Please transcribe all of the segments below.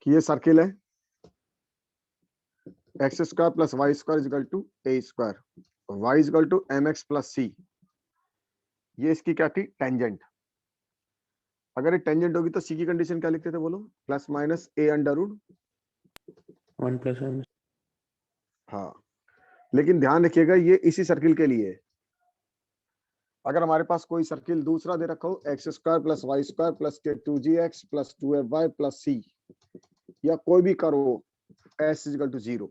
कि ये सर्किल है, x square plus Y square equal to A square, y equal to m x plus c. ये इसकी क्या थी, टेंजेंट। अगर ये टेंजेंट होगी तो सी की कंडीशन क्या लिखते थे बोलो, plus minus A under root 1 + 1। हाँ, लेकिन ध्यान रखिएगा ये इसी सर्किल के लिए है। अगर हमारे पास कोई सर्किल दूसरा दे रखा हो, X square plus Y square plus के 2gx प्लस 2fy प्लस सी, या कोई भी करो एस इजकल टू 0,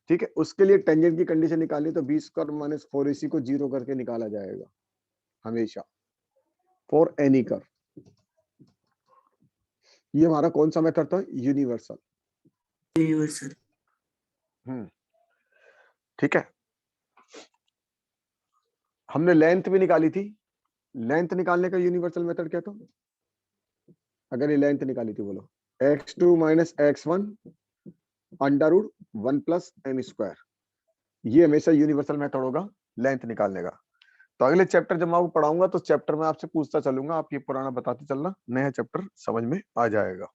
ठीक है, उसके लिए टेंजेंट की कंडीशन निकाली तो बी स्क्वायर माइनस 4ac को 0 करके निकाला जाएगा हमेशा, फॉर एनी कर। ये हमारा कौन सा मेथड था, यूनिवर्सल। यूनिवर्सल। ठीक है, हमने लेंथ भी निकाली थी। लेंथ निकालने का यूनिवर्सल मेथड क्या था, अगर ये लेंथ निकाली थी बोलो, x2 minus x1 under root 1 plus M square. ये हमेशा यूनिवर्सल मेथड होगा लेंथ निकालने का। तो अगले चैप्टर जब मैं आपको पढ़ाऊंगा तो चैप्टर में आपसे पूछता चलूंगा, आप ये पुराना बताते चलना, नया चैप्टर समझ में आ जाएगा।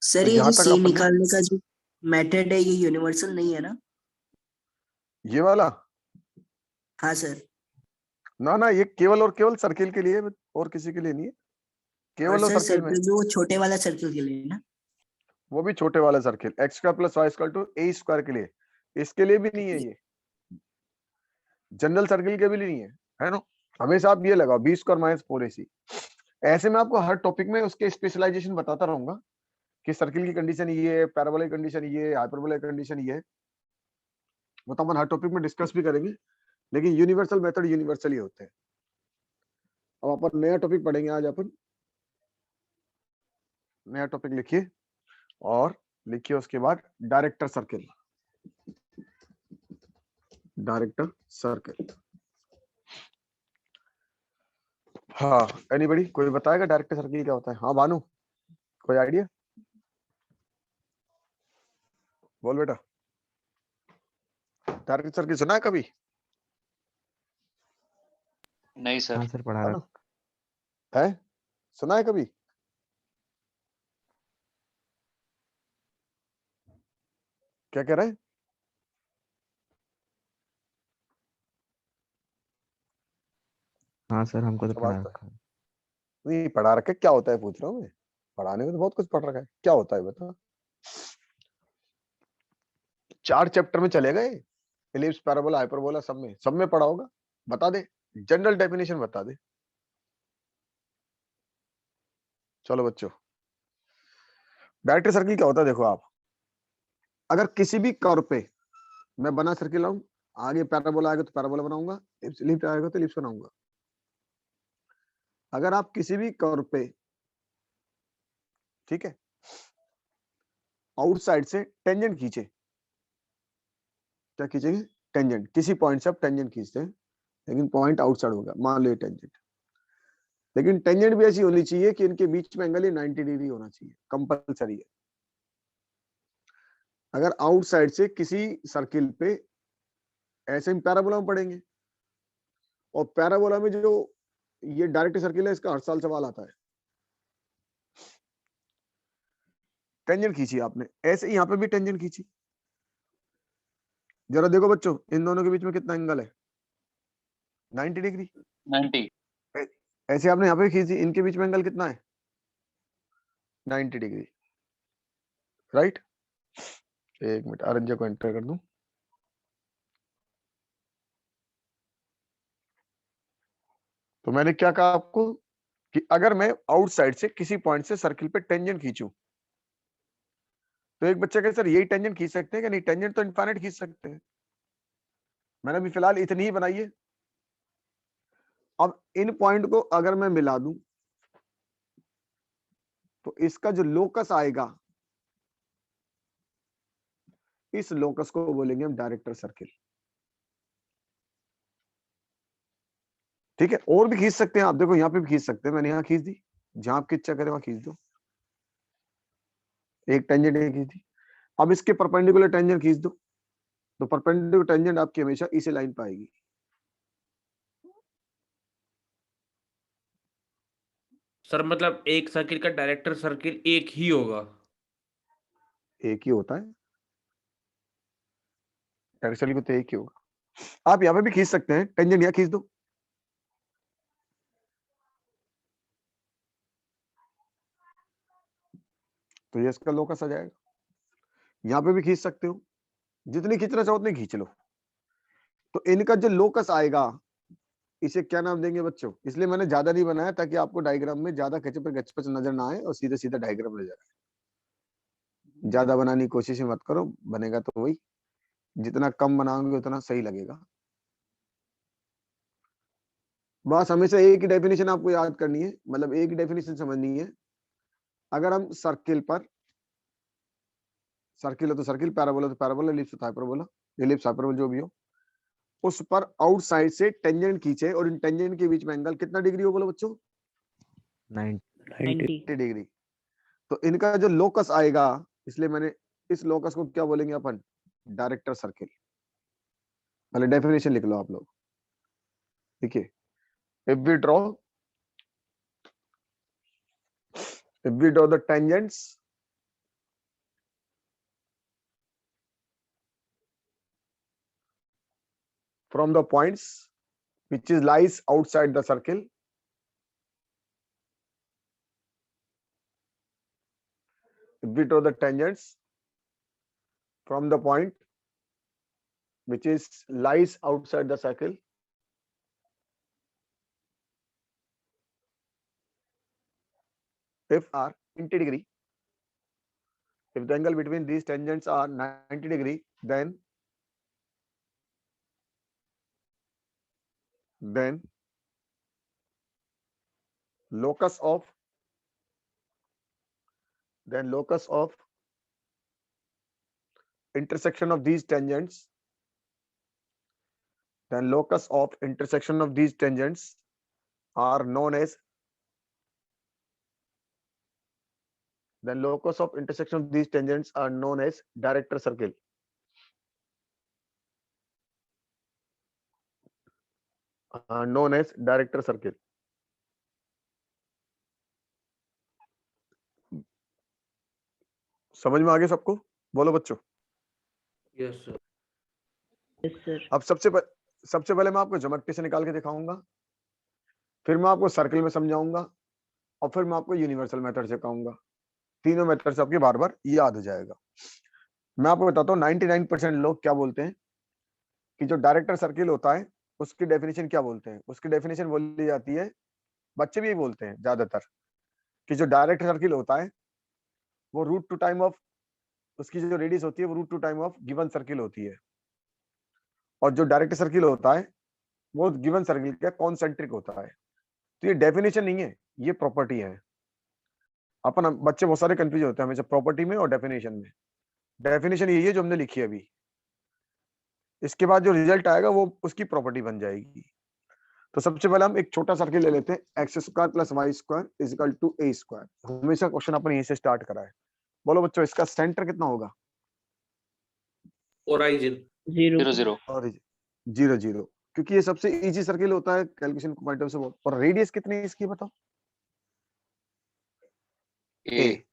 सर तो ये जहां जो तक सी अपन ने निकालने का जो मेथड है ये यूनिवर्सल नहीं है ना? ये वाला, हाँ सर। ना ना, ये केवल और केवल सर्किल के लिए, और किसी के लिए नहीं है, और केवल और सर सर्किल में। सर्किल जो छोटे वाला सर्किल के लिए ना? वो भी छोटे वाला circle, x square plus Y square two ए स्क्वायर के लिए, इसके लिए भी नहीं है ये, जनरल सर्किल के भी नहीं है ना। हमेशा आप ये लगाओ बी स्क्वायर माइनस 4ac। ऐसे में आपको हर टॉपिक में उसके स्पेशलाइजेशन बताता रहूंगा कि सर्किल की कंडीशन ये है, पैराबोला की कंडीशन ये है, हाइपरबोला की कंडीशन ये है, वो तो अपन हर टॉपिक में डिस्कस भी करेंगे, लेकिन यूनिवर्सल मेथड यूनिवर्सल ही होते हैं। अब अपन नया टॉपिक पढ़ेंगे आज। अपन नया टॉपिक लिखिए, और लिखिए उसके बाद डायरेक्टर सर्किल। डायरेक्टर सर्किल, हाँ, एनीबॉडी कोई बताएगा डायरेक्टर सर्किल क्या होता है? हाँ भानु, कोई आइडिया, बोल बेटा। डायरेक्टर सर्किल सुना है कभी? नहीं सर। हाँ सर, पढ़ा रखा है, सुना है कभी? क्या कह रहे हैं? हाँ सर, हमको तो सवाल पढ़ा तो रखा है। नहीं पढ़ा रखा है, क्या होता है पूछ रहा हूँ मैं। पढ़ाने में तो बहुत कुछ पढ़ रखा है, क्या होता है बता। 4 चैप्टर में चले गए, इलिप्स पैराबोला हाइपरबोला, सब में पढ़ा होगा। बता दे, जनरल डेफिनेशन बता दे। चलो बच्चों, डायरेक्टर सर्किल क्या होता है देखो आप, अगर किसी भी कर्व पे मैं बना सर्किल लाऊं, आगे पैराबोला आएगा तो पैराबोला बनाऊंगा, इलिप्स आएगा तो इलिप्स बनाऊंगा। अगर आप किसी भी कर्व पे, ठीक है, आउटसाइड से टेंजेंट खींचे, क्या खींचेंगे, टेंजेंट, किसी पॉइंट से आप टेंजेंट खींचते हैं, लेकिन पॉइंट आउटसाइड होगा, मान लो ये टेंजेंट, लेकिन टेंजेंट भी ऐसी होनी चाहिए कि इनके बीच में एंगल 90 डिग्री होना चाहिए, कंपलसरी है। अगर आउटसाइड से किसी सर्किल पे, ऐसे हम पैराबोला में पढ़ेंगे, और पैराबोला में जो ये डायरेक्ट सर्किल है, इसका हर साल सवाल आता है। टेंजेंट खींची आपने, ऐसे ही यहाँ पे भी टेंजेंट खींची, जरा देखो बच्चों इन दोनों के बीच में कितना एंगल है, 90 डिग्री। 90। ऐसे आपने यहाँ पे खींची, इनके बीच में एंगल कितना है, 90 डिग्री, राइट। एक मिनट, आरंजे को एंटर कर दूं। तो मैंने क्या कहा आपको कि अगर मैं आउटसाइड से किसी पॉइंट से सर्किल पे टेंजेंट खींचूं, तो एक बच्चा कहे सर यही टेंजेंट खींच सकते हैं कि नहीं, टेंजेंट तो इनफाइनाइट खींच सकते हैं। मैंने अभी फिलहाल इतनी ही बनाई है। अब इन पॉइंट को अगर मैं मिला दूं, तो इसका जो लोकस आएगा, इस लोकस को बोलेंगे हम डायरेक्टर सर्किल। ठीक है, और भी खींच सकते हैं आप, देखो यहाँ पे भी खींच सकते हैं, मैंने यहाँ खींच दी, जहां आपकी इच्छा करे वहां खींच दो, एक टेंजेंट खींच दी। अब इसके परपेंडिकुलर टेंजेंट खींच दो, तो परपेंडिकुलर टेंजेंट आपकी हमेशा इसी लाइन पर आएगी। सर मतलब एक सर्किल का डायरेक्टर सर्किल एक ही होगा। एक ही होता है, डायरेक्टर सर्किल को तो एक ही होगा। आप यहाँ पे भी खींच सकते हैं, टेंजेंट यहाँ खींच दो, तो ये इसका लोकस आ जाएगा। यहाँ पे भी खींच सकते हो, जितनी खींचना चाहो उतनी खींच लो। तो इनका जो लोकस आएगा इसे क्या नाम देंगे बच्चों? इसलिए मैंने ज्यादा नहीं बनाया ताकि आपको डायग्राम में ज्यादा खच पे गच नजर ना आए और सीधे सीधे डायग्राम नजर आए। ज्यादा बनाने की कोशिश मत करो, बनेगा तो वही, जितना कम बनाओगे उतना सही लगेगा। बस हमेशा एक ही डेफिनेशन आपको याद करनी है, मतलब एक ही डेफिनेशन समझनी है। अगर हम सर्किल पर, सर्किल है तो सर्किल, पैराबोला तो पैराबोला, एलिप्स तो हाइपरबोला, एलिप्स हाइपरबोला जो भी हो, उस पर आउटसाइड से टेंजेंट खींचे और इन टेंजेंट के बीच में एंगल कितना डिग्री हो बोलो बच्चों? 90 डिग्री। तो इनका जो लोकस आएगा, इसलिए मैंने इस लोकस को क्या बोलेंगे अपन? Director circle. पहले डेफिनेशन लिख लो आप लोग, देखिए, if we draw the tangents from the points which is lies outside the circle, if we draw the tangents from the point which is lies outside the circle, if are 90 degree, if the angle between these tangents are 90 degree, then locus of intersection of these tangents, are known as, director circle. Known as director circle. समझ में आ गया सबको? बोलो बच्चों। Yes sir. Yes sir. अब सबसे पहले मैं आपको ज्योमेट्री से निकाल के दिखाऊंगा, फिर मैं आपको सर्किल में समझाऊंगा और फिर मैं आपको यूनिवर्सल मेथड से कहूंगा। तीनों मेथड से आपके बार बार याद हो जाएगा। मैं आपको बताता हूँ 99% लोग क्या बोलते हैं कि जो डायरेक्टर सर्किल होता है उसकी डेफिनेशन क्या बोलते हैं? उसकी डेफिनेशन बोली जाती है, बच्चे भी यही बोलते हैं ज्यादातर, कि जो डायरेक्टर सर्किल होता है वो रूट टू टाइम ऑफ, उसकी जो रेडियस होती है वो root two time of given circle होती है, और जो डायरेक्टर सर्किल होता है वो गिवन सर्किल का कॉन्सेंट्रिक होता है। तो ये डेफिनेशन नहीं है, ये प्रॉपर्टी है। अपन बच्चे बहुत सारे कंफ्यूज होते हैं हमेशा प्रॉपर्टी में और डेफिनेशन में। डेफिनेशन यही है जो हमने लिखी है अभी, इसके बाद जो रिजल्ट आएगा वो उसकी प्रॉपर्टी बन जाएगी। तो सबसे पहले हम एक छोटा सर्किल ले लेते हैं, X square plus Y square is equal to A square. हमेशा क्वेश्चन अपन यहीं से स्टार्ट करा है। बोलो बच्चों, इसका सेंटर कितना होगा? ओराइजिन 0 0 और 0 0, क्योंकि ये सबसे इजी सर्किल होता है कैलकुलेशन पॉइंट ऑफ से। और रेडियस कितनी है इसकी बताओ? A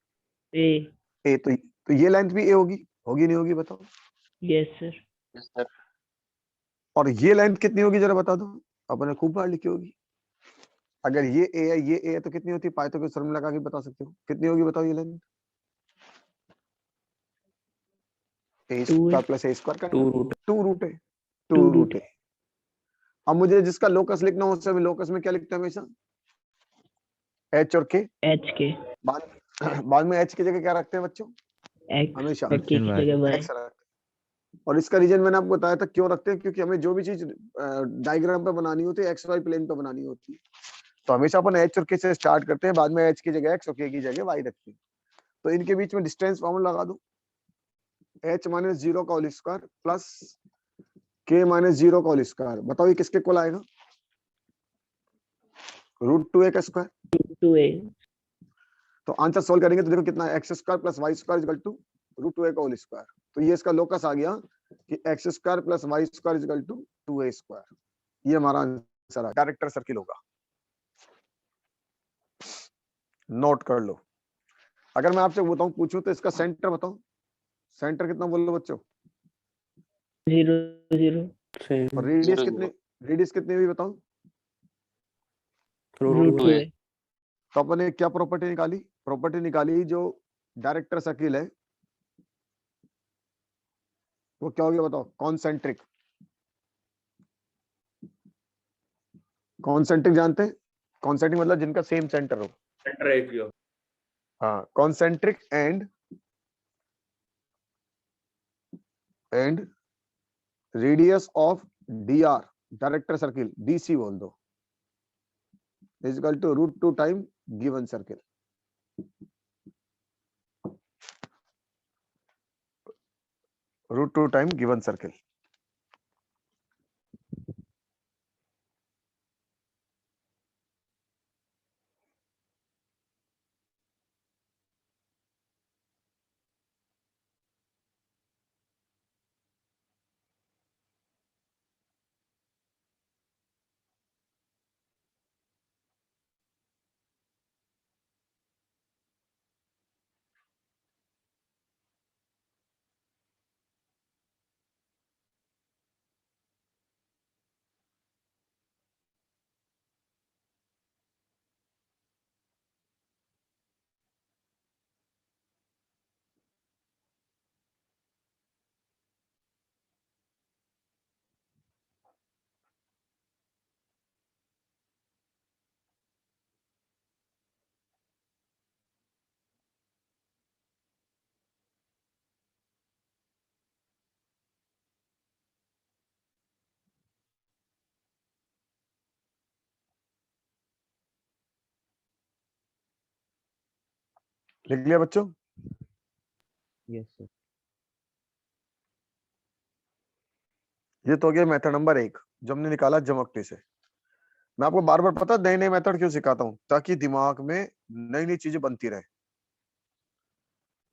ए तो ये लेंथ भी ए होगी नहीं होगी बताओ? Yes sir. yes sir और ये लेंथ कितनी होगी जरा बता दो, अपने खूब बार लिखी होगी। अगर ये ए है ये ए है तो कितनी होती है? पाइथागोरस के सूत्र में लगा के बता सकते हो कितनी होगी, बताओ ये लेंथ? ए स्क्वायर प्लस ए स्क्वायर का 2 रूट है। अब मुझे जिसका लोकस लिखना हो उससे लोकस में क्या लिखते हैं हमेशा? एच और के। बाद में एच की जगह क्या रखते हैं बच्चों? हमेशा की जगह एक्स रखते हैं। और इसका रीजन मैंने आपको बताया था क्यों रखते हैं, क्योंकि हमें जो भी चीज डायग्राम पे बनानी होती है एक्स वाई प्लेन पे बनानी होती है, तो हमेशा अपन एच और के से स्टार्ट करते हैं, बाद में एच की जगह एक्स और के की जगह वाई रखते हैं। तो इनके बीच में डिस्टेंस फॉर्मूला लगा दो, h माइनस 0 का whole square plus k minus 0 का होल स्क्वायर। बताओ ये किसके इक्वल आएगा? रूट 2a का स्क्वायर। तो आंसर सोल्व करेंगे तो देखो कितना, X square plus Y square equal to root 2a का होल स्क्वायर। तो ये इसका लोकस आ गया कि X square plus Y square equal to 2a square. ये हमारा आंसर है, डायरेक्टर सर्किल होगा। नोट कर लो। अगर मैं आपसे बताऊं पूछूं तो इसका सेंटर बताओ, सेंटर कितना बोल लो बच्चों, 0 0 और Same. रेडियस 0 कितने, 0 रेडियस कितने हुई बताओ। रूट 2 2 है। है। तो अपन ने क्या प्रॉपर्टी निकाली, प्रॉपर्टी निकाली जो डायरेक्टर सर्किल है वो क्या हो गया बताओ, कॉन्सेंट्रिक। कॉन्सेंट्रिक जानते हैं, कॉन्सेंट्रिक मतलब जिनका सेम सेंटर हो। सेंटर एक ही हो। हाँ, concentric and radius of D R, director circle DC बोल दो, is equal to √2 time given circle. √2 time given circle. लिख लिया बच्चों। Yes, sir. ये तो हो गया मेथड नंबर 1 जो हमने निकाला जमकटे से। मैं आपको बार बार पता नए नए मेथड क्यों सिखाता हूँ, ताकि दिमाग में नई नई चीजें बनती रहे।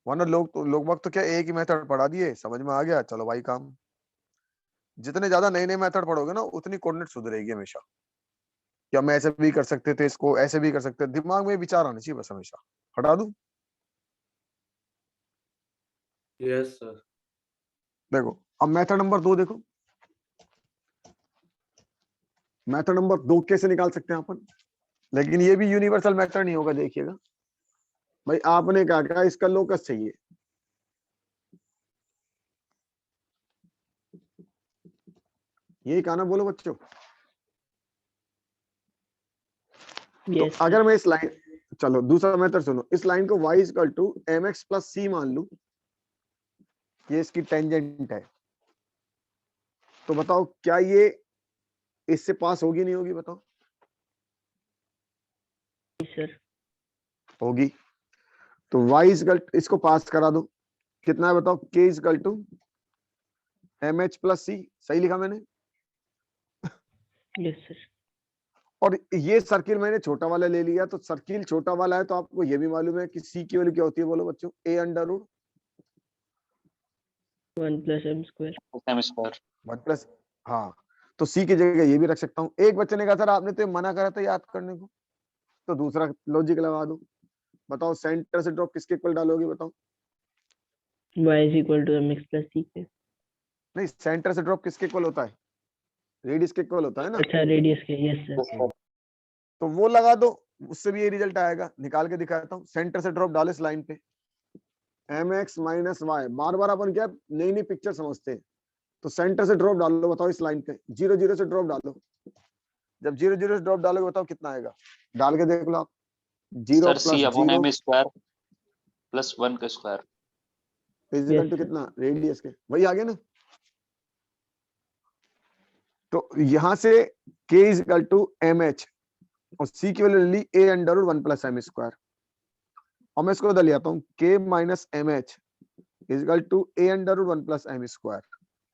वरना लोग वक्त तो क्या एक ही मेथड पढ़ा दिए, समझ में आ गया, चलो भाई काम। जितने ज्यादा नए नए मेथड पढ़ोगे ना उतनी कोऑर्डिनेट सुधरेगी हमेशा। कि हम ऐसे भी कर सकते थे, इसको ऐसे भी कर सकते थे, दिमाग में विचार आना चाहिए बस हमेशा। हटा दूं, यस सर। देखो अब मेथड नंबर 2 देखो। मेथड नंबर 2 कैसे निकाल सकते हैं अपन, लेकिन ये भी यूनिवर्सल मेथड नहीं होगा, देखिएगा भाई। आपने क्या कहा, इसका लोकस चाहिए, यही कहा ना, बोलो बच्चों। तो यस सर। अगर मैं इस लाइन, चलो दूसरा मेथड सुनो, इस लाइन को y equal to mx plus c मान लूं, ये इसकी टेंजेंट है, तो बताओ क्या ये इससे पास होगी नहीं होगी बताओ। सर होगी। तो y इक्वल इसको पास करा दो, कितना है बताओ, k equal to mh plus c, सही लिखा मैंने। Yes sir. और ये सर्किल मैंने छोटा वाला ले लिया, तो सर्किल छोटा वाला है तो आपको ये भी मालूम है कि सी की वैल्यू क्या होती है, बोलो बच्चों, a under root 1 + m square. m square. 1 plus, हाँ, तो सी की जगह ये भी रख सकता हूँ। एक बच्चे ने कहा सर आपने तो मना करा था याद करने को, तो दूसरा लॉजिक लगा दो। बताओ सेंटर से ड्रॉप किसके इक्वल डालोगे बताओ। y = mx + c के। नहीं, सेंटर से ड्रॉप किसके इक्वल होता है, रेडियस के इक्वल होता है ना। अच्छा रेडियस के, यस सर। तो वो लगा दो, उससे भी ये रिजल्ट आएगा। निकाल के दिखाता हूँ, सेंटर से ड्रॉप डालो इस लाइन पे, mx माइनस वाई। बार बार अपन क्या नई नई पिक्चर समझते हैं, तो सेंटर से ड्रॉप डालो, बताओ इस लाइन पे 0 0 से ड्रॉप डालो। जब 0 0 से ड्रॉप डालोगे बताओ कितना आएगा, डाल के देख लो आप। 0 sir plus c upon 0 m square plus 1 का स्क्वायर। Equal to sir. कितना, रेडियस के, वही आ गया ना। तो यहां से k इक्वल टू mh और c की वैल्यू ली a under root 1 plus m square. और मैं इसको बदल जाता हूँ, k minus mh equal to a under root 1 plus m square.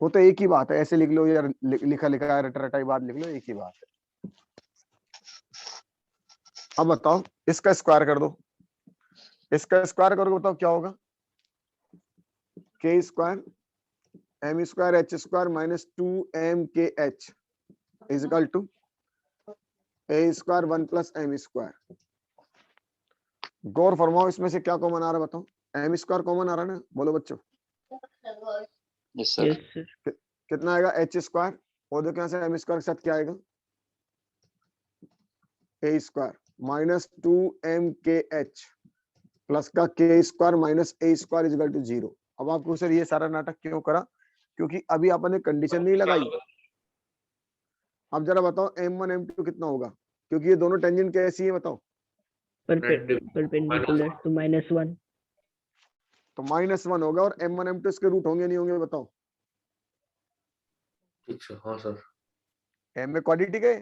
वो तो एक ही बात है, ऐसे लिख लो यार, लिखा लिखा है रटा रटाई बात लिख लो, एक ही बात है। अब बताओ इसका स्क्वायर कर दो, इसका स्क्वायर करोगे बताओ क्या होगा, k square m square h square minus 2mkh equal to a square 1 plus m square. गौर फरमाओ, इसमें से क्या कॉमन आ रहा है बताओ। एम स्क्वायर कॉमन आ रहा है ना, बोलो बच्चों। Yes sir. Yes sir. कितना आएगा, एच स्क्वायर, और देखो यहाँ से एम स्क्वायर के साथ क्या आएगा, ए स्क्वायर माइनस 2m(k)h प्लस का K square minus A square is equal to 0। अब आपको सर ये सारा नाटक क्यों करा, क्योंकि अभी आपने कंडीशन नहीं लगाई। अब जरा बताओ m1 m2 कितना होगा, क्योंकि ये दोनों टेंजेंट कैसी है बताओ। परपेंडिकुलर तो -1। तो -1 होगा, और m1 m2 इसके रूट होंगे नहीं होंगे बताओ। ठीक है, हाँ सर। m में क्वाड्रेटिक है,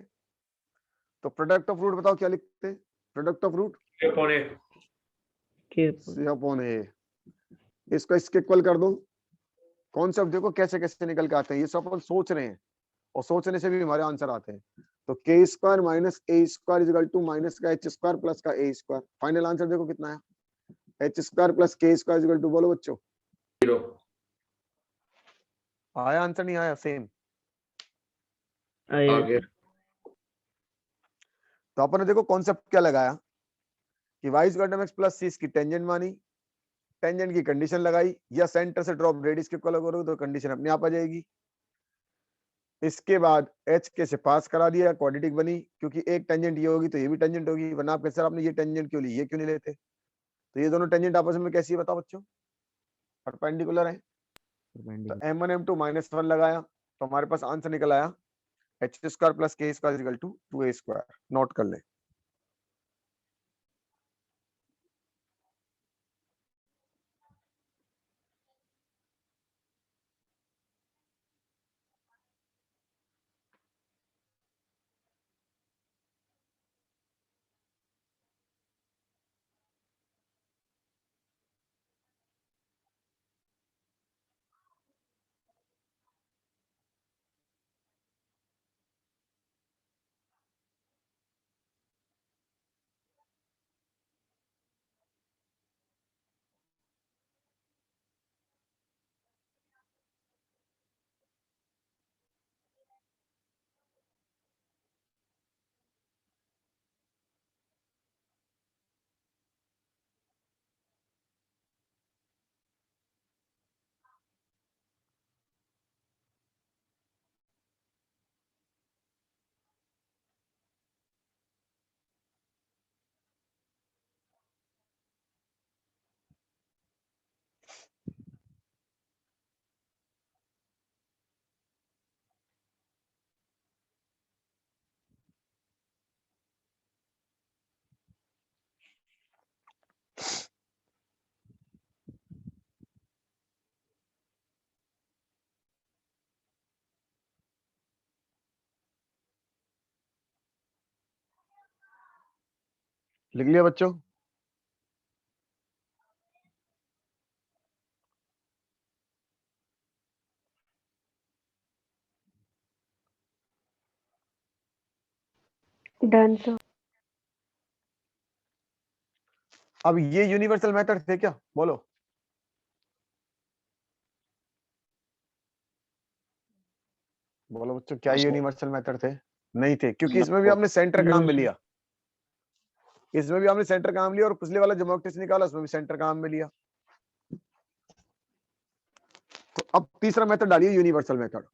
तो प्रोडक्ट ऑफ रूट बताओ क्या लिखते हैं, प्रोडक्ट ऑफ रूट के c अपॉन a। इसको इसके इक्वल कर दो। कॉन्सेप्ट देखो कैसे कैसे निकल के आते हैं, ये सब अपन सोच रहे हैं, और सोचने से भी हमारे आंसर आते हैं। तो K square minus A square is equal to minus का एच स्क्वायर प्लस का ए स्क्वायर। फाइनल आंसर देखो कितना है, H square plus K square is equal to, बोलो बच्चों। 0। आया आंसर, नहीं आया, सेम। आया आगे। सर। तो अपन ने देखो कॉन्सेप्ट क्या लगाया कि y equal to mx plus c इसकी टेंजेंट मानी, टेंजेंट की कंडीशन लगाई, या सेंटर से ड्रॉप रेडियस के इक्वल करोगे तो कंडीशन अपने आप आ जाएगी। इसके बाद h के से पास करा दिया, क्वाड्रेटिक बनी, क्योंकि एक टेंजेंट ये होगी तो ये भी टेंजेंट होगी, वरना आप सर आपने ये टेंजेंट क्यों ली, ये क्यों नहीं लेते। तो ये दोनों टेंजेंट आपस में कैसी है बताओ बच्चों, परपेंडिकुलर है। तो m1 m2 -1 लगाया, तो हमारे पास आंसर निकल आया H square plus K square equal to 2a square. Note कर ले। लिख लिया बच्चों। Done sir. अब ये यूनिवर्सल मेथड थे क्या, बोलो। बोलो बच्चों, क्या यूनिवर्सल मेथड थे, नहीं थे, क्योंकि इसमें भी आपने सेंटर No, काम में sir. लिया, इसमें भी आपने सेंटर काम लिया, और पिछले वाला ज्योमेट्रिक्स निकाला उसमें भी सेंटर काम में लिया। तो अब तीसरा मेथड डालिए, यूनिवर्सल मेथड,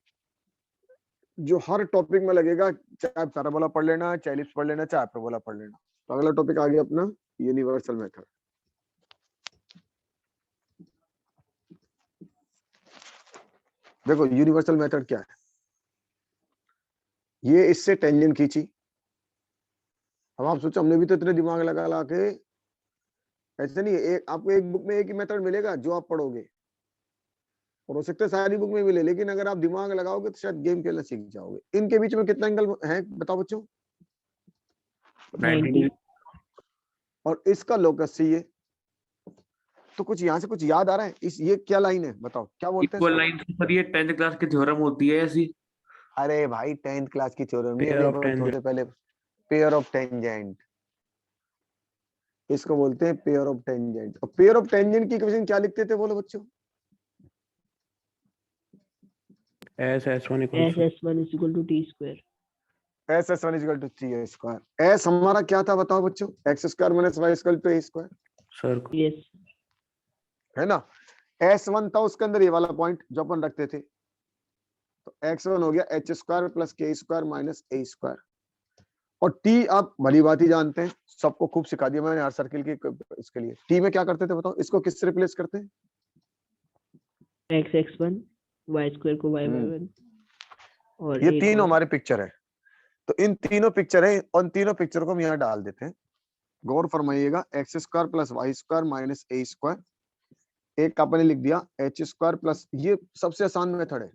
जो हर टॉपिक में लगेगा, चाहे पैराबोला पढ़ लेना, चाहे एलिप्स पढ़ लेना, चाहे हाइपरबोला पढ़ लेना। तो अगला टॉपिक आ गया अपना यूनिवर्सल मेथड। देखो यूनिवर्सल मेथड क्या है, ये इससे टेंजेंट खींची। अब आप सोचो, हमने भी तो इतने दिमाग लगा ला के, ऐसे नहीं, एक आपको एक बुक में एक ही मेथड मिलेगा जो आप पढ़ोगे, और हो सकता है सारी बुक में मिले, लेकिन अगर आप दिमाग लगाओगे तो शायद गेम खेलना सीख जाओगे। इनके बीच में कितना एंगल है बताओ बच्चों, 90। और इसका लोकस चाहिए। तो कुछ यहाँ से कुछ याद आ रहा है, इस ये क्या लाइन है बताओ, क्या बोलते हैं इक्वल इसको? लाइन तो सर ये 10th क्लास की थ्योरम होती है ऐसी। अरे भाई 10th क्लास की थ्योरम नहीं है, Pair अभी of अपन थोड़ी tangent. देर पहले पेयर ऑफ टेंजेंट, इसको बोलते हैं पेयर ऑफ टेंजेंट। और पेयर ऑफ टेंजेंट की इक्वेशन क्या लिखते थे बोलो बच्चों? S S1 equals S to S1 is equal to T square. S S one equal to 3a square. S हमारा क्या था बताओ बच्चों, X square minus Y equal to a square, sir yes है ना। एस वन था उसके अंदर ये वाला पॉइंट जो अपन रखते थे, तो एक्स वन हो गया H square plus K square minus ए स्क्वायर। और टी आप भली बात ही जानते हैं, सबको खूब सिखा दिया मैंने हर सर्किल के इसके लिए। टी में क्या करते थे बताओ, इसको किससे रिप्लेस करते हैं? X X one, Y square को वाई वाई हम्म। वन, और ये एक तीन और हमारे पिक्चर है, तो इन तीनों पिक्चर है, उन तीनों पिक्चर को हम यहाँ डाल देते हैं। गौर फरमाइएगा, x square plus Y square minus ए स्क्वायर, एक आपने लिख दिया एच स्क्वायर प्लस, ये सबसे आसान मेथड है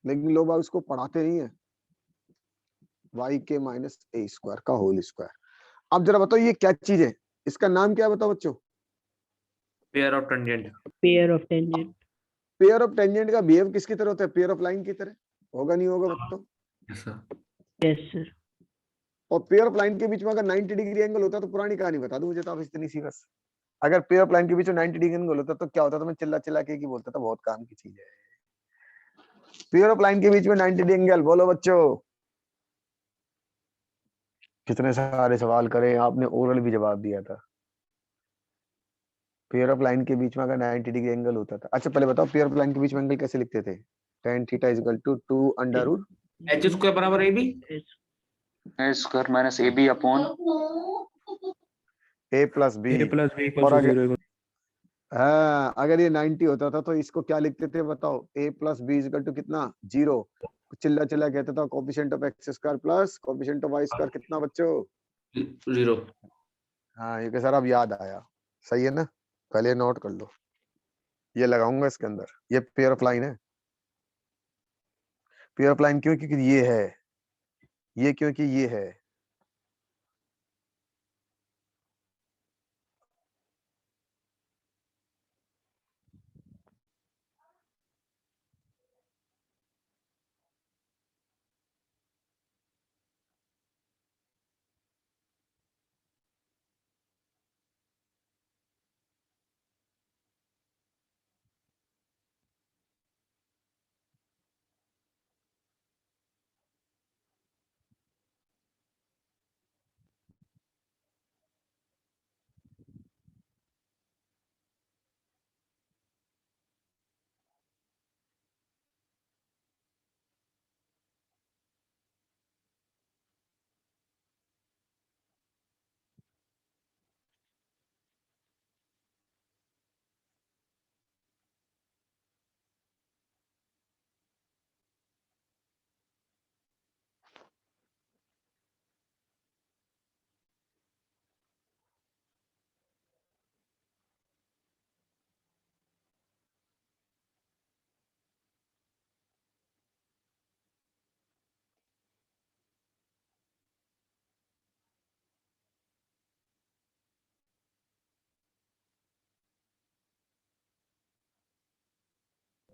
लेकिन लोग अब इसको पढ़ाते नहीं है, वाई के माइनस ए स्क्वायर का होल स्क्वायर। अब जरा बताओ ये क्या चीज है, इसका नाम क्या है बताओ बच्चों? Pair of tangent. Pair of tangent. Pair of tangent का बिहेव किसकी तरह होता है? पेयर ऑफ लाइन की तरह होगा, नहीं होगा बताओ? Yes sir. Yes sir. और पेयर ऑफ लाइन के बीच में अगर 90 डिग्री एंगल होता तो पुरानी कहानी बता दो मुझे तो आप इतनी सी बस। अगर पेयर ऑफ लाइन के बीच में 90 डिग्री एंगल होता तो क्या होता? तो मैं चिल्ला चिल्ला के बोलता था बहुत काम की चीज है। पेयर ऑफ लाइन के बीच में 90 डिग्री एंगल, बोलो बच्चों। कितने सारे सवाल करे आपने, ओरल भी जवाब दिया था। पेयर ऑफ लाइन के बीच में अगर 90 डिग्री एंगल होता था। अच्छा पहले बताओ पेयर ऑफ लाइन के बीच में एंगल कैसे लिखते थे? tan theta is equal to 2 under root h square बराबर a b, a square minus a b upon a plus b. a plus b और इक्वल टू 0। हाँ, अगर ये 90 होता था तो इसको क्या लिखते थे बताओ? a plus B equal to कितना? 0। चिल्ला चिल्ला कहता था coefficient of x square plus coefficient of Y square कितना बच्चों? 0। हाँ ये सर अब याद आया, सही है ना, पहले नोट कर लो, ये लगाऊंगा इसके अंदर। ये पेयर ऑफ लाइन है। पेयर ऑफ लाइन क्यों? क्योंकि ये है, ये क्योंकि ये है।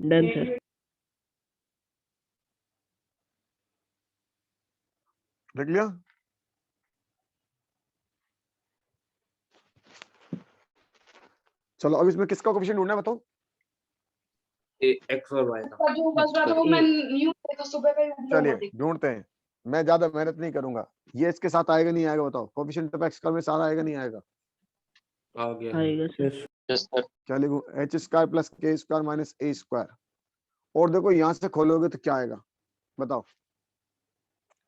Done sir. देख लिया? चलो अब इसमें किसका कोफिशिएंट ढूंढना है बताओ? एक्स और वाई का। चलिए ढूंढते हैं, मैं ज्यादा मेहनत नहीं करूंगा। ये इसके साथ आएगा नहीं आएगा बताओ? कोफिशिएंट ऑफ एक्स का में सारा आएगा नहीं आएगा? आ गया। आएगा सर। यस यस सर क्या लिखूं? H square plus K square minus ए स्क्वायर। और देखो यहां से खोलोगे तो क्या आएगा बताओ?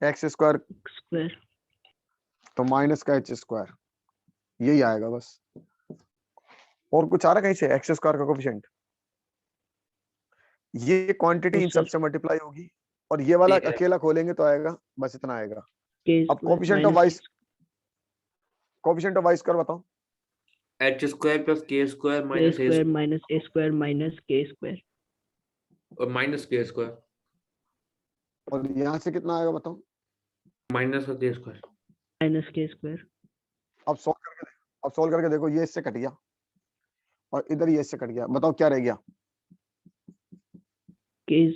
X square square. तो माइनस का एच स्क्वायर, यही आएगा बस। और कुछ आ रहा कहीं से? एक्स स्क्वायर का कोफिशिएंट, ये क्वांटिटी इन सर सब से मल्टीप्लाई होगी और ये वाला ये- अकेला खोलेंगे तो आएगा, बस इतना आएगा। के अब coefficient of Y, coefficient of Y square बताओ? H square plus K square के माइनस ए स्क्वायर माइनस ए स्क्वायर माइनस के स्क्वायर और माइनस के स्क्वायर और यहाँ से कितना आएगा बताओ? माइनस का K square. Minus K square. अब सॉल्व करके देखो, अब सॉल्व करके देखो, ये इससे कट गया और इधर ये इससे कट गया, बताओ क्या रह गया? के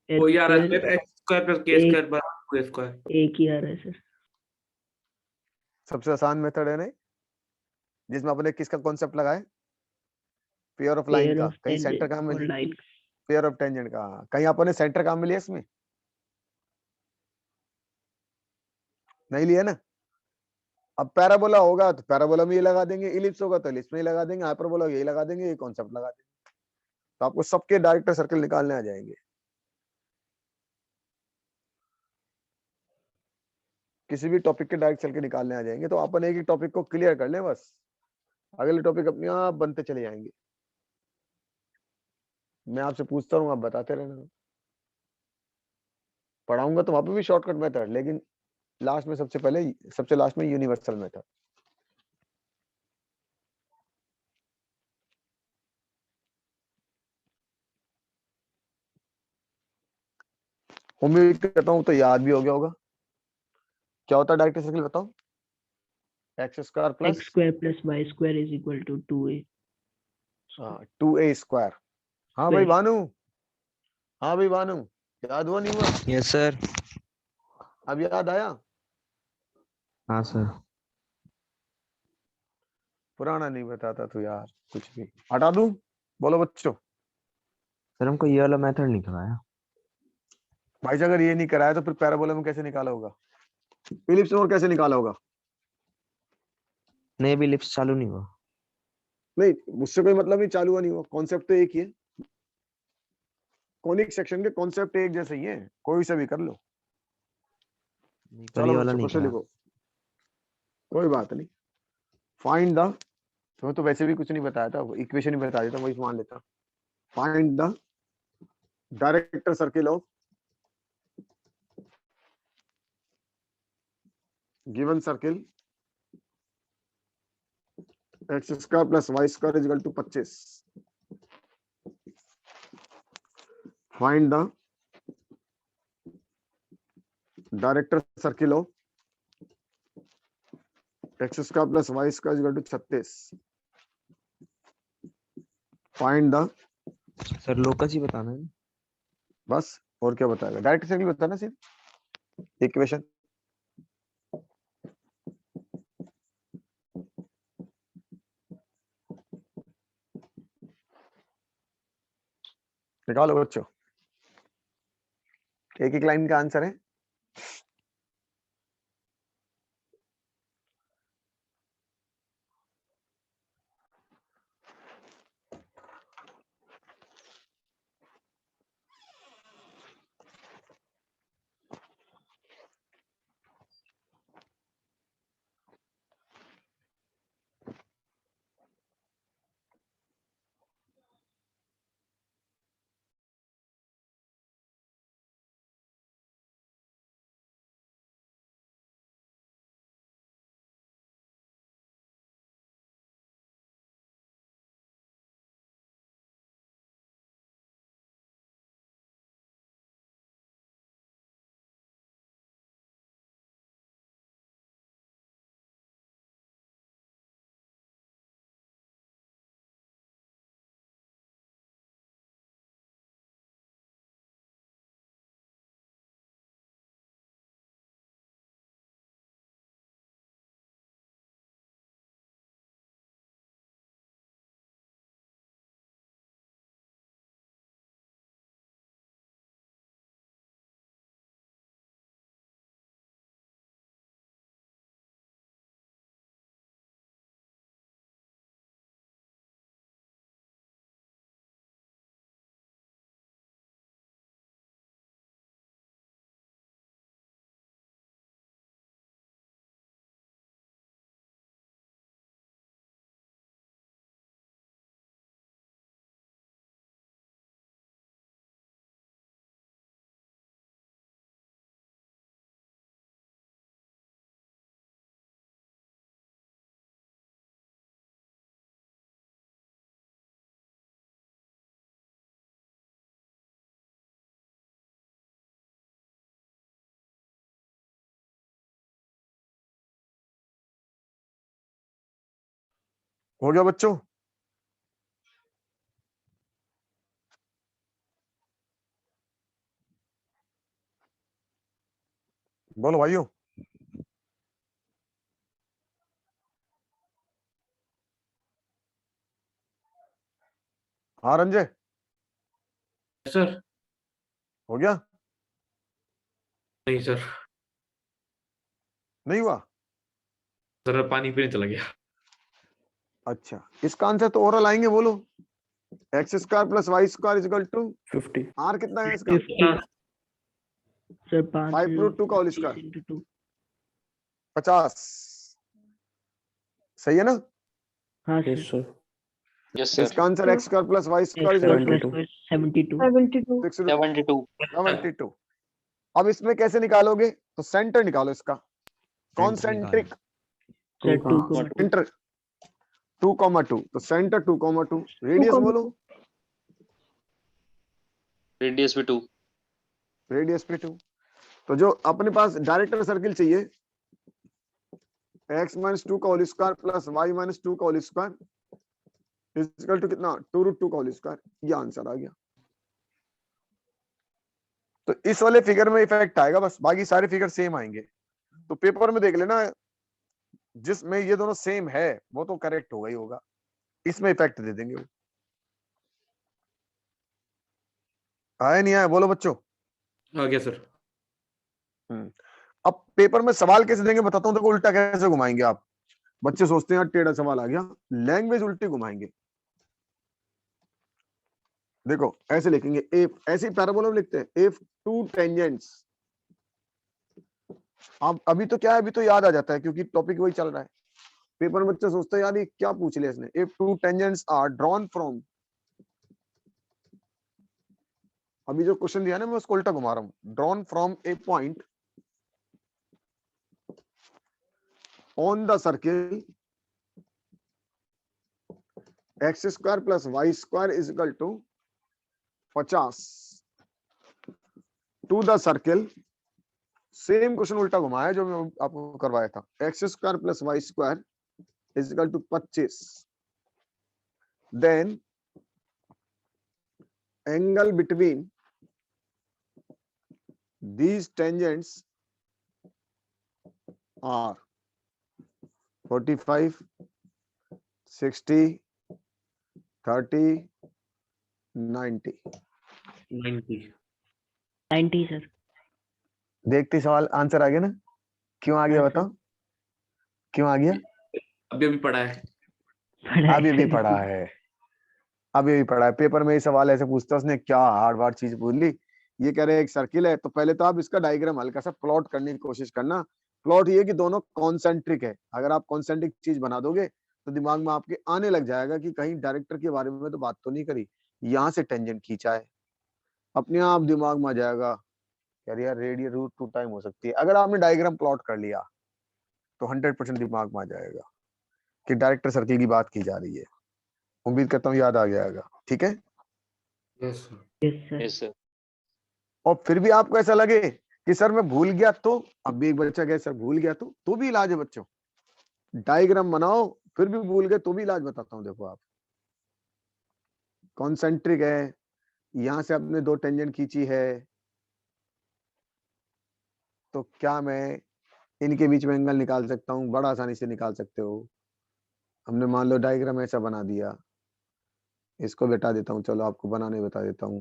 वो यार square H square plus K square बराबर के स्क्वायर। एक ही आ रहा है सर। सबसे आसान मेथड है नहीं, जिसमें अपने किसका कॉन्सेप्ट लगाए? पेयर ऑफ लाइन पेयर का। ऑफ कहीं सेंटर टेंजेंट कहाँ और मिली? लाइन। पेयर ऑफ टेंजेंट का। कहीं अपने सेंटर कहाँ मिली है इसमें? नहीं लिया ना। अब पैराबोला होगा तो पैराबोला में ये लगा देंगे, इलिप्स होगा तो इलिप्स में ही लगा देंगे, हाइपरबोला यही लगा देंगे, ये कॉन्सेप्ट लगा देंगे, तो आपको सबके डायरेक्टर सर्कल निकालने आ जाएंगे। किसी भी टॉपिक के डायरेक्ट सर्कल निकालने आ जाएंगे। तो अपन एक एक टॉपिक को क्लियर कर लें बस, अगले टॉपिक अपने आप बनते चले जाएंगे। मैं आपसे पूछता रहूँ, आप बताते रहना, पढ़ाऊंगा तो वहां पे भी शॉर्टकट मेथड, लेकिन लास्ट में सबसे लास्ट में यूनिवर्सल मेथड। उम्मीद करता हूँ तो याद भी हो गया होगा। क्या होता है डायरेक्टर सर्कल बताओ? X square plus x square plus y square is equal to 2a 2a square. हाँ भाई square. भानु, हाँ भाई भानु, याद हुआ नहीं हुआ? Yes sir. अब याद आया? हाँ सर। पुराना नहीं बताता तू यार, कुछ भी हटा दूं? बोलो बच्चों। सर हमको ये वाला मेथड नहीं कराया। भाई जी अगर ये नहीं कराया तो फिर पैराबोला में कैसे निकाला होगा, इलिप्स में और कैसे निकाला होगा? नहीं अभी लिप्स चालू नहीं हुआ। नहीं मुझसे कोई मतलब नहीं, चालू हुआ नहीं हुआ, कॉन्सेप्ट तो एक ही है। कॉनिक सेक्शन के कॉन्सेप्ट एक जैसे ही है, कोई से भी कर लो। नहीं पर चलो ये वाला बच्चों नहीं क्वेश्चन करा। लिखो, कोई बात नहीं। फाइंड द, तुम्हें तो वैसे भी कुछ नहीं बताया था, इक्वेशन ही बता देता, वही मान लेता। Find the director circle of given circle x square plus Y square is equal to 25। Find the director circle of x square plus Y square is equal to 36। Find the, sir locus ही बताना है। बस और क्या बताएगा, director circle बताना सिर्फ equation. निकालो बच्चों, एक एक लाइन का आंसर है। हो गया बच्चों? बोलो भाइयों। हाँ रंजय, सर हो गया? नहीं सर। नहीं हुआ? सर पानी पीने चला गया। अच्छा, इसका आंसर तो ओरल आएंगे, बोलो। X square plus Y square equal to 50 R कितना है इसका? 50 सर 5 5 रूट 2 का होल स्क्वायर 50। सही है ना? हाँ yes sir sir yes sir इसका answer x square plus Y square equal to 72 72 72। अब इसमें कैसे निकालोगे? तो सेंटर निकालो इसका, निकालो। कॉन्सेंट्रिक सर 2 सेंटर 2,2, तो सेंटर 2,2, रेडियस बोलो। रेडियस भी 2 रेडियस पे 2। तो जो अपने पास डायरेक्टर सर्किल चाहिए, x माइनस 2 का whole square plus y minus 2 का होल स्क्वायर इक्वल टू कितना? 2 रूट 2 का होल स्क्वायर। ये आंसर आ गया। तो इस वाले फिगर में इफेक्ट आएगा बस, बाकी सारे फिगर सेम आएंगे। तो पेपर में देख लेना, जिसमें ये दोनों सेम है वो तो करेक्ट होगा ही होगा, इसमें इफेक्ट दे देंगे वो। आया नहीं आया बोलो बच्चों? आ गया सर। अब पेपर में सवाल कैसे देंगे बताता हूं। देखो उल्टा कैसे घुमाएंगे आप। बच्चे सोचते हैं यार टेढ़ा सवाल आ गया, लैंग्वेज उल्टी घुमाएंगे। देखो ऐसे लिखेंगे, इफ, ऐसे पैराबोला में लिखते हैं, इफ टू टेंजेंट्स। अब अभी तो क्या है, अभी तो याद आ जाता है क्योंकि टॉपिक वही चल रहा है। पेपर में बच्चे सोचते हैं यार ये क्या पूछ लिया इसने। If two tangents are drawn from, अभी जो क्वेश्चन दिया ना मैं उसको उल्टा घुमा रहा हूं। Drawn from a point on the circle x square plus Y square is equal to 50 to the circle. Same question उल्टा घुमाया जो मैं आपको करवाया था। X square plus Y square is equal to 25। Then angle between these tangents are 45, 60, 30, 90। 90 sir. देखते सवाल answer आ गया ना? क्यों आ गया बताओ? क्यों आ गया? अभी अभी पढ़ा है। अभी भी पढ़ा है, अभी भी पढ़ा है। पेपर में ये सवाल ऐसे पूछता है, उसने क्या हार्ड वार्ड चीज पूछ ली। ये कह रहे हैं एक सर्किल है, तो पहले तो आप इसका डायग्राम हल्का सा प्लॉट करने की कोशिश करना। प्लॉट ये कि दोनों कॉन्सेंट्रिक है। अगर आप कॉन्सेंट्रिक चीज बना दोगे तो दिमाग में आपके आने लग जाएगा कि कहीं डायरेक्टर के बारे में तो बात तो नहीं करी, यहाँ से टेंजेंट खींचा है। अपने आप दिमाग में आ जाएगा यार रेडियस रूट 2 टाइम हो सकती है। अगर आपने डायग्राम प्लॉट कर लिया तो 100% दिमाग में आ जाएगा कि डायरेक्टर सर्किल की बात की जा रही है। उम्मीद करता हूँ याद आ जाएगा। ठीक है? Yes sir. Yes sir. Yes sir और फिर भी आपको ऐसा लगे कि सर मैं भूल गया, तो अब भी एक बच्चा कहे सर भूल गया तो भी इलाज है बच्चों। डायग्राम बनाओ, फिर भी भूल गए तो भी इलाज बताता हूं। देखो आप कॉन्सेंट्रिक है, यहां से आपने 2 टेंजेंट खींची है, तो क्या मैं इनके बीच में एंगल निकाल सकता हूं? बड़ा आसानी से निकाल सकते हो। हमने मान लो डायग्राम ऐसा बना दिया, इसको बेटा देता हूं, चलो आपको बनाने बता देता हूं,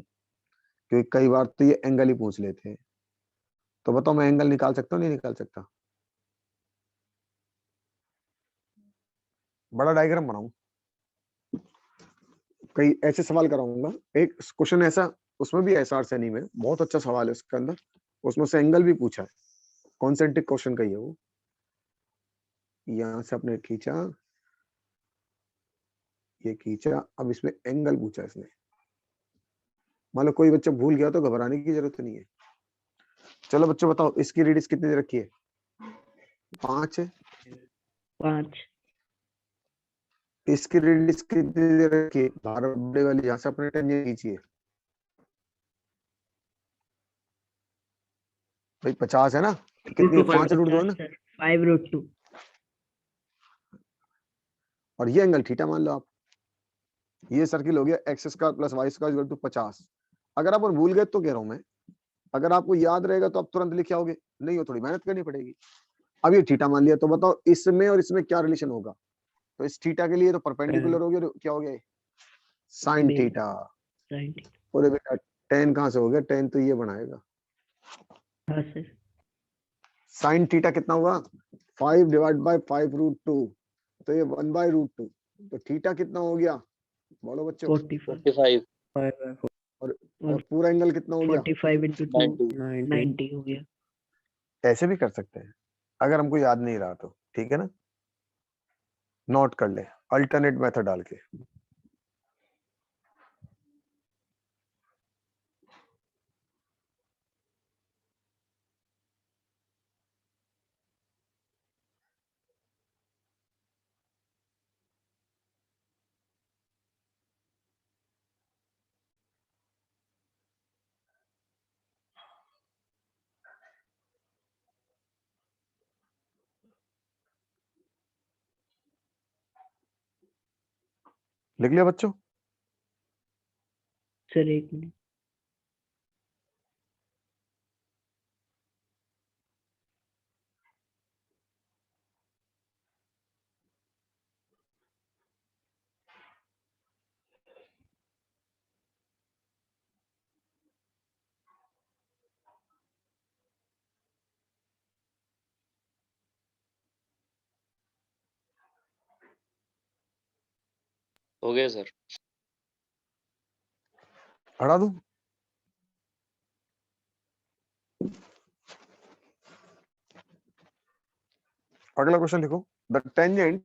क्योंकि कई बार तो ये एंगल ही पूछ लेते हैं। तो बताओ मैं एंगल निकाल सकता हूँ नहीं निकाल सकता? बड़ा डायग्राम बनाऊं, कई ऐसे सवाल कराऊंगा। एक क्वेश्चन ऐसा, उसमें भी एसआर से नहीं में बहुत अच्छा सवाल है उसके अंदर, उसमें से एंगल भी पूछा है। कॉन्सेंट्रिक क्वेश्चन का ही है वो। यहां से आपने खींचा, ये खींचा, अब इसमें एंगल पूछा इसने। मान लो कोई बच्चा भूल गया तो घबराने की जरूरत नहीं है। चलो बच्चों बताओ इसकी रेडियस कितनी दे रखी है? 5 है। 5 इसकी रेडियस कितनी दे रखी है? 12 बड़े वाली, यहां से अपने टेंजेंट खींचिए भाई। 50 है ना? कितनी? 5 रूट 2 ना? 5 रूट 2 और ये एंगल थीटा मान लो आप। ये सर्किल हो गया X square plus Y square equal to 50। अगर आप भूल गए तो कह रहा हूं मैं, अगर आपको याद रहेगा तो आप तुरंत लिख आओगे, नहीं हो थोड़ी मेहनत करनी पड़ेगी। अब ये थीटा मान लिया, तो बताओ इसमें और इसमें क्या रिलेशन होगा? तो इस थीटा के लिए तो परपेंडिकुलर हो गया, क्या हो गया? Sine theta. और बेटा टेन कहां से हो गया? टेन तो ये बनाएगा। हाँ सर। साइन थीटा कितना हुआ? 5 डिवाइड बाय 5√2, तो ये 1/√2, तो थीटा कितना हो गया बोलो बच्चों? 45 45 और पूरा एंगल कितना हो गया? 45 into 2 90 90 हो गया। ऐसे भी कर सकते हैं अगर हमको याद नहीं रहा तो, ठीक है ना, नोट कर ले अल्टरनेट मेथड डाल के। लिख लिया बच्चों? सर एक मिनट, हो गया सर। हटा दूं? अगला क्वेश्चन लिखो। The tangent